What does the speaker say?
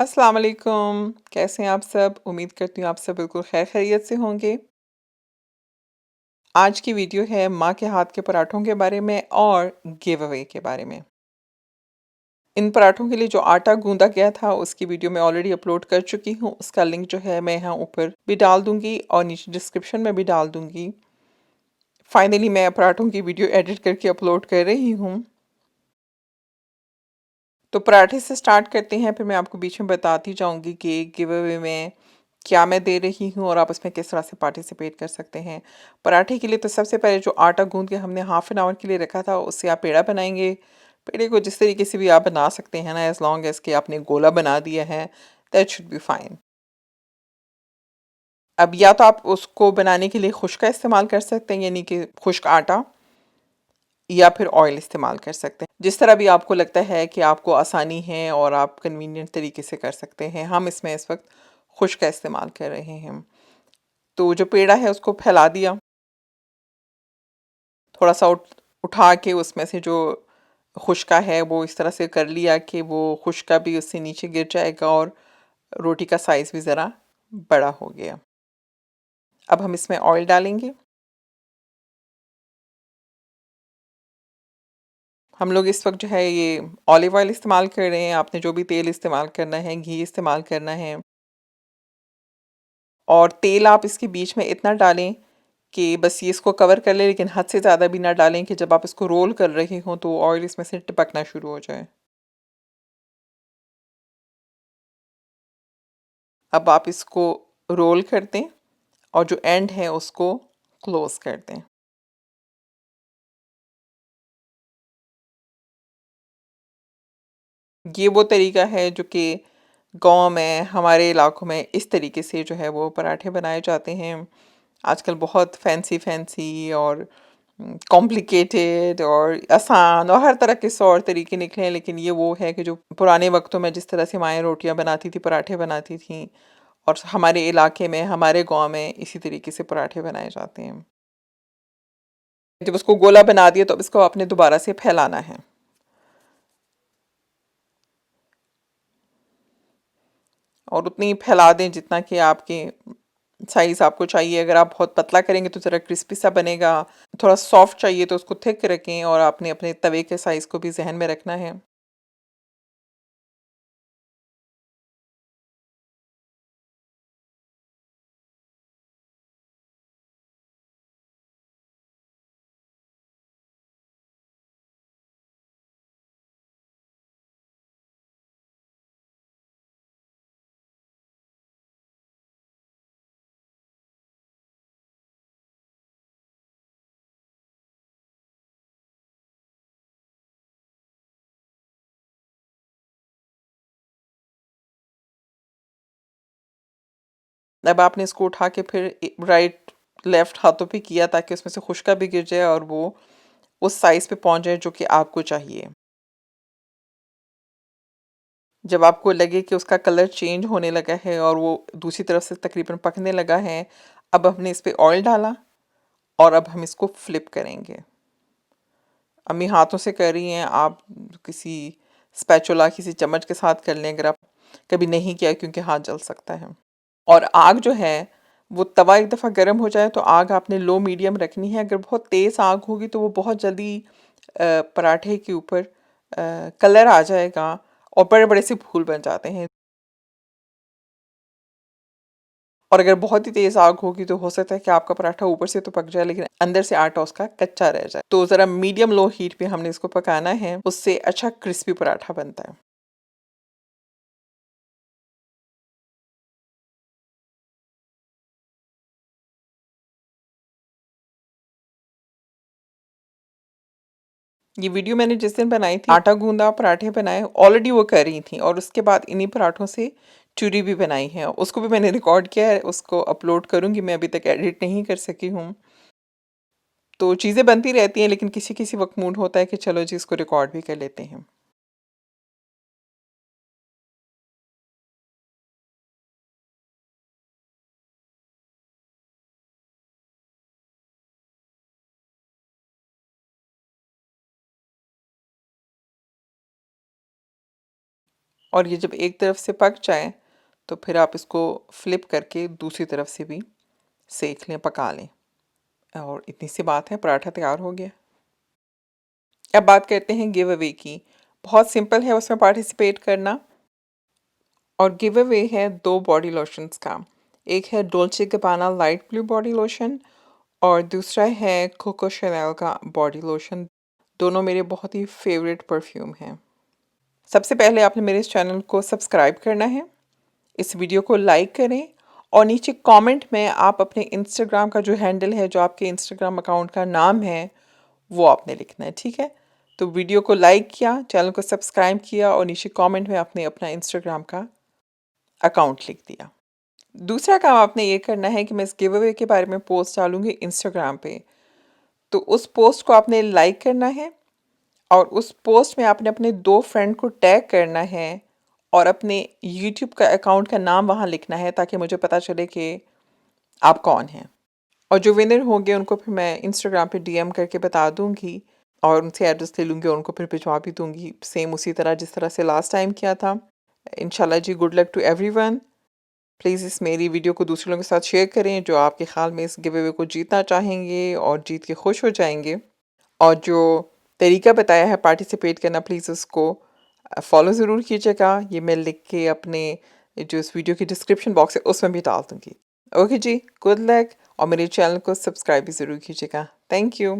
अस्सलाम वालेकुम, कैसे हैं आप सब? उम्मीद करती हूँ आप सब बिल्कुल खैर खैरियत से होंगे। आज की वीडियो है माँ के हाथ के पराठों के बारे में और गिव अवे के बारे में। इन पराठों के लिए जो आटा गूँधा गया था उसकी वीडियो मैं ऑलरेडी अपलोड कर चुकी हूँ। उसका लिंक जो है मैं यहाँ ऊपर भी डाल दूँगी और नीचे डिस्क्रिप्शन में भी डाल दूँगी। फाइनली मैं पराठों की वीडियो एडिट करके अपलोड कर रही हूँ। तो पराठे से स्टार्ट करते हैं, फिर मैं आपको बीच में बताती जाऊँगी कि गिव अवे में क्या मैं दे रही हूँ और आप उसमें किस तरह से पार्टिसिपेट कर सकते हैं। पराठे के लिए तो सबसे पहले जो आटा गूँध के हमने हाफ़ एन आवर के लिए रखा था, उससे आप पेड़ा बनाएँगे। पेड़े को जिस तरीके से भी आप बना सकते हैं ना, एज़ लॉन्ग एज़ कि आपने गोला बना दिया है, दैट शुड बी फाइन। अब या तो आप उसको बनाने के लिए खुश्क का इस्तेमाल कर सकते हैं, यानी कि खुश्क आटा, या फिर ऑयल इस्तेमाल कर सकते हैं। जिस तरह भी आपको लगता है कि आपको आसानी है और आप कन्वीनियंट तरीके से कर सकते हैं। हम इसमें इस वक़्त खुश्क का इस्तेमाल कर रहे हैं। तो जो पेड़ा है उसको फैला दिया, थोड़ा-सा उठा के उसमें से जो खुश्का है वो इस तरह से कर लिया कि वो खुश्का भी उससे नीचे गिर जाएगा और रोटी का साइज़ भी ज़रा बड़ा हो गया। अब हम इसमें ऑयल डालेंगे। हम लोग इस वक़्त जो है ये ऑलिव ऑयल इस्तेमाल कर रहे हैं, आपने जो भी तेल इस्तेमाल करना है, घी इस्तेमाल करना है। और तेल आप इसके बीच में इतना डालें कि बस ये इसको कवर कर ले, लेकिन हद से ज़्यादा भी ना डालें कि जब आप इसको रोल कर रहे हों तो ऑयल इसमें से टपकना शुरू हो जाए। अब आप इसको रोल कर दें और जो एंड है उसको क्लोज़ कर दें। ये वो तरीका है जो कि गाँव में, हमारे इलाकों में इस तरीके से जो है वो पराठे बनाए जाते हैं। आजकल बहुत फैंसी और कॉम्प्लिकेटेड और आसान और हर तरह के सौ और तरीके निकले हैं, लेकिन ये वो है कि जो पुराने वक़्तों में जिस तरह से माएँ रोटियाँ बनाती थी, पराठे बनाती थीं, और हमारे इलाके में, हमारे गाँव में इसी तरीके से पराठे बनाए जाते हैं। जब उसको गोला बना दिया तो अब इसको आपने दोबारा से फैलाना है और उतनी ही फैला दें जितना कि आपके साइज़ आपको चाहिए। अगर आप बहुत पतला करेंगे तो ज़रा क्रिस्पी सा बनेगा, थोड़ा सॉफ्ट चाहिए तो उसको थिक रखें और आपने अपने तवे के साइज़ को भी ज़हन में रखना है। अब आपने इसको उठा के फिर राइट लेफ्ट हाथों पे किया ताकि उसमें से खुश्का भी गिर जाए और वो उस साइज़ पे पहुंच जाए जो कि आपको चाहिए। जब आपको लगे कि उसका कलर चेंज होने लगा है और वो दूसरी तरफ से तकरीबन पकने लगा है, अब हमने इस पे ऑयल डाला और अब हम इसको फ्लिप करेंगे। अम्मी हाथों से कर रही हैं, आप किसी स्पैचुला, किसी चम्मच के साथ कर लें अगर आप कभी नहीं किया, क्योंकि हाथ जल सकता है। और आग जो है वो तवा एक दफ़ा गर्म हो जाए तो आग आपने लो मीडियम रखनी है। अगर बहुत तेज़ आग होगी तो वो बहुत जल्दी पराठे के ऊपर कलर आ जाएगा और बड़े-बड़े से फूल बन जाते हैं। और अगर बहुत ही तेज़ आग होगी तो हो सकता है कि आपका पराठा ऊपर से तो पक जाए लेकिन अंदर से आटा उसका कच्चा रह जाए। तो ज़रा मीडियम लो हीट पे हमने इसको पकाना है, उससे अच्छा क्रिस्पी पराठा बनता है। ये वीडियो मैंने जिस दिन बनाई थी, आटा गूँदा, पराठे बनाए, ऑलरेडी वो कर रही थीं और उसके बाद इन्हीं पराठों से चूरी भी बनाई है। उसको भी मैंने रिकॉर्ड किया है, उसको अपलोड करूँगी, मैं अभी तक एडिट नहीं कर सकी हूँ। तो चीज़ें बनती रहती हैं, लेकिन किसी-किसी वक़्त मूड होता है कि चलो जी इसको रिकॉर्ड भी कर लेते हैं। और ये जब एक तरफ से पक जाए तो फिर आप इसको फ्लिप करके दूसरी तरफ से भी सेक लें, पका लें। और इतनी सी बात है, पराठा तैयार हो गया। अब बात करते हैं गिव अवे की। बहुत सिंपल है उसमें पार्टिसिपेट करना। और गिव अवे है 2 बॉडी लोशंस का। एक है डोल्चे गैब्बाना लाइट ब्लू बॉडी लोशन और दूसरा है कोको शैनल का बॉडी लोशन। दोनों मेरे बहुत ही फेवरेट परफ्यूम हैं। सबसे पहले आपने मेरे इस चैनल को सब्सक्राइब करना है, इस वीडियो को लाइक करें और नीचे कमेंट में आप अपने इंस्टाग्राम का जो हैंडल है, जो आपके इंस्टाग्राम अकाउंट का नाम है, वो आपने लिखना है, ठीक है? तो वीडियो को लाइक किया, चैनल को सब्सक्राइब किया और नीचे कमेंट में आपने अपना इंस्टाग्राम का अकाउंट लिख दिया। दूसरा काम आपने ये करना है कि मैं इस गिव अवे के बारे में पोस्ट डालूँगी इंस्टाग्राम पे। तो उस पोस्ट को आपने लाइक करना है और उस पोस्ट में आपने अपने 2 फ्रेंड को टैग करना है और अपने यूट्यूब का अकाउंट का नाम वहाँ लिखना है ताकि मुझे पता चले कि आप कौन हैं। और जो विनर होंगे उनको फिर मैं इंस्टाग्राम पे डीएम करके बता दूँगी और उनसे एड्रेस ले लूँगी और उनको फिर भिजवा भी दूँगी, सेम उसी तरह जिस तरह से लास्ट टाइम किया था। इंशाल्लाह जी, good luck to everyone. Please इस मेरी वीडियो को दूसरे लोगों के साथ शेयर करें जो आपके ख्याल में इस गिव अवे को जीतना चाहेंगे और जीत के खुश हो जाएंगे। और जो तरीका बताया है पार्टिसिपेट करना, प्लीज़ उसको फॉलो ज़रूर कीजिएगा। ये मैं लिख के अपने जो इस वीडियो की डिस्क्रिप्शन बॉक्स है उसमें भी डाल दूँगी। ओके जी, गुड लक और मेरे चैनल को सब्सक्राइब भी ज़रूर कीजिएगा। Thank you.